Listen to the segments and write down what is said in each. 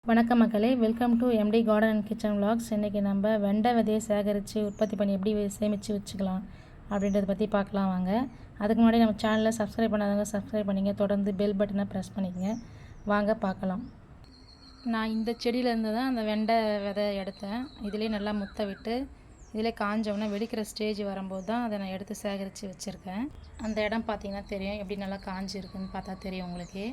வணக்கம் மக்களே, welcome to MT garden and kitchen vlogs. இன்றைக்கி நம்ம வெண்டை விதையை சேகரித்து உற்பத்தி பண்ணி எப்படி சேமித்து வச்சுக்கலாம் அப்படின்றத பற்றி பார்க்கலாம் வாங்க. அதுக்கு முன்னாடி நம்ம சேனலை சப்ஸ்கிரைப் பண்ணாதவங்க சப்ஸ்கிரைப் பண்ணிங்க, தொடர்ந்து பெல் பட்டனை ப்ரெஸ் பண்ணிக்கங்க. வாங்க பார்க்கலாம். நான் இந்த செடியிலேருந்து தான் அந்த வெண்டை விதை எடுத்தேன். இதிலே நல்லா முத்த விட்டு இதிலே காஞ்சவொன்னே வெடிக்கிற ஸ்டேஜ் வரும்போது தான் அதை நான் எடுத்து சேகரித்து வச்சுருக்கேன். அந்த இடம் பார்த்திங்கன்னா தெரியும், எப்படி நல்லா காஞ்சிருக்குன்னு பார்த்தா தெரியும் உங்களுக்கு.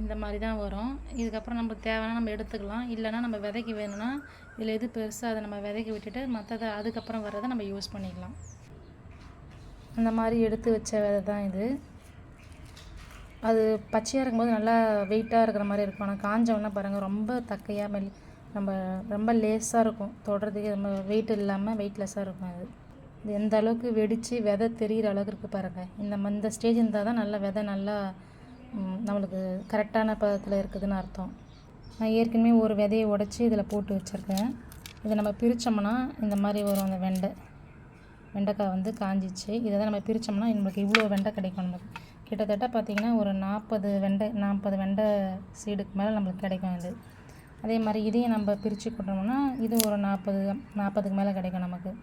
இந்த மாதிரி தான் வரும். இதுக்கப்புறம் நமக்கு தேவைன்னா நம்ம எடுத்துக்கலாம், இல்லைனா நம்ம விதைக்கு வேணும்னா இதில் எது பெருசாக அதை நம்ம விதைக்கு விட்டுட்டு மற்றதை அதுக்கப்புறம் வர்றதை நம்ம யூஸ் பண்ணிக்கலாம். அந்த மாதிரி எடுத்து வச்ச விதை தான் இது. அது பச்சையாக இருக்கும்போது நல்லா வெயிட்டாக இருக்கிற மாதிரி இருக்கும். ஆனால் காஞ்சவொன்னே பாருங்கள், ரொம்ப தக்கையாக நம்ம ரொம்ப லேஸாக இருக்கும், தொடுறதுக்கு ரொம்ப வெயிட் இல்லாமல் வெயிட்லெஸ்ஸாக இருக்கும். இது எந்த அளவுக்கு வெடித்து விதை தெரிகிற அளவுக்கு இருக்குது பாருங்கள். இந்த ஸ்டேஜ் இருந்தால் தான் நல்லா விதை நல்லா நம்மளுக்கு கரெக்டான பதத்தில் இருக்குதுன்னு அர்த்தம். நான் ஏற்கனவே ஒரு விதையை உடச்சி இதில் போட்டு வச்சுருக்கேன். இதை நம்ம பிரித்தோம்னா இந்த மாதிரி வரும். அந்த வெண்டைக்காய் வந்து காஞ்சிச்சு. இதை தான் நம்ம பிரித்தோம்னா நம்மளுக்கு இவ்வளோ வெண்டை கிடைக்கும். நமக்கு கிட்டத்தட்ட பார்த்திங்கன்னா ஒரு 40 வெண்டை சீடுக்கு மேலே நம்மளுக்கு கிடைக்கும் இது. அதே மாதிரி இதையும் நம்ம பிரித்து கொட்டோம்னா இது ஒரு 40க்கு மேலே கிடைக்கும் நமக்கு.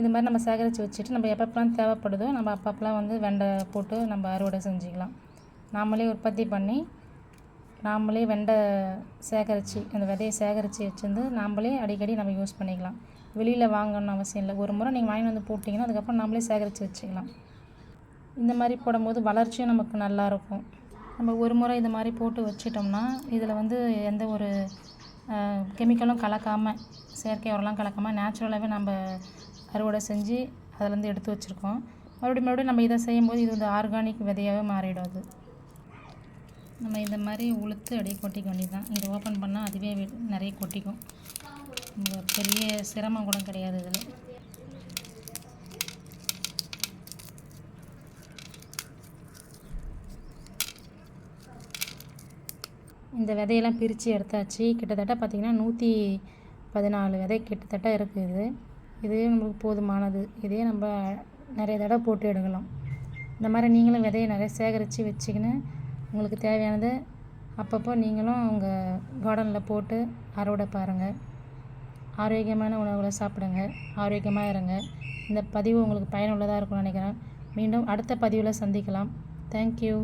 இது மாதிரி நம்ம சேகரித்து வச்சுட்டு நம்ம எப்பப்பெல்லாம் தேவைப்படுதோ நம்ம அப்பப்பெல்லாம் வந்து வெண்டை போட்டு நம்ம அறுவடை செஞ்சுக்கலாம். நாமளே உற்பத்தி பண்ணி நாமளே வெண்டை சேகரித்து அந்த விதையை சேகரித்து வச்சுருந்து நாமளே அடிக்கடி நம்ம யூஸ் பண்ணிக்கலாம். வெளியில் வாங்கணும்னு அவசியம் இல்லை. ஒரு முறை நீங்கள் வாங்கி வந்து போட்டிங்கன்னா அதுக்கப்புறம் நாமளே சேகரித்து வச்சுக்கலாம். இந்த மாதிரி போடும்போது வளர்ச்சியும் நமக்கு நல்லாயிருக்கும். நம்ம ஒரு முறை இது மாதிரி போட்டு வச்சிட்டோம்னா இதில் வந்து எந்த ஒரு கெமிக்கலும் கலக்காமல், செயற்கை உரம்லாம் கலக்காமல் நேச்சுரலாகவே நம்ம அறுவடை செஞ்சு அதிலேருந்து எடுத்து வச்சுருக்கோம். மறுபடியும் நம்ம இதை செய்யும்போது இது வந்து ஆர்கானிக் விதையாகவே மாறிடும். அது நம்ம இந்த மாதிரி உளுத்து அப்படியே கொட்டிக்க வேண்டியது தான். இதை ஓப்பன் பண்ணால் அதுவே நிறைய கொட்டிக்கும். பெரிய சிரமம் கூட கிடையாது இதில். இந்த விதையெல்லாம் பிரித்து எடுத்தாச்சு. கிட்டத்தட்ட பார்த்திங்கன்னா 114 விதை கிட்டத்தட்ட இருக்குது. இதுவே நம்மளுக்கு போதுமானது. இதே நம்ம நிறைய தடவை போட்டு எடுக்கலாம். இந்த மாதிரி நீங்களும் விதையை நிறைய சேகரித்து வச்சுக்கின்னு உங்களுக்கு தேவையானது அப்பப்போ நீங்களும் உங்கள் கார்டனில் போட்டு அறுவடை பாருங்கள். ஆரோக்கியமான உணவுகளை சாப்பிடுங்க, ஆரோக்கியமாக இருங்க. இந்த பதிவு உங்களுக்கு பயனுள்ளதாக இருக்கும்னு நினைக்கிறேன். மீண்டும் அடுத்த பதிவில் சந்திக்கலாம். தேங்க்யூ.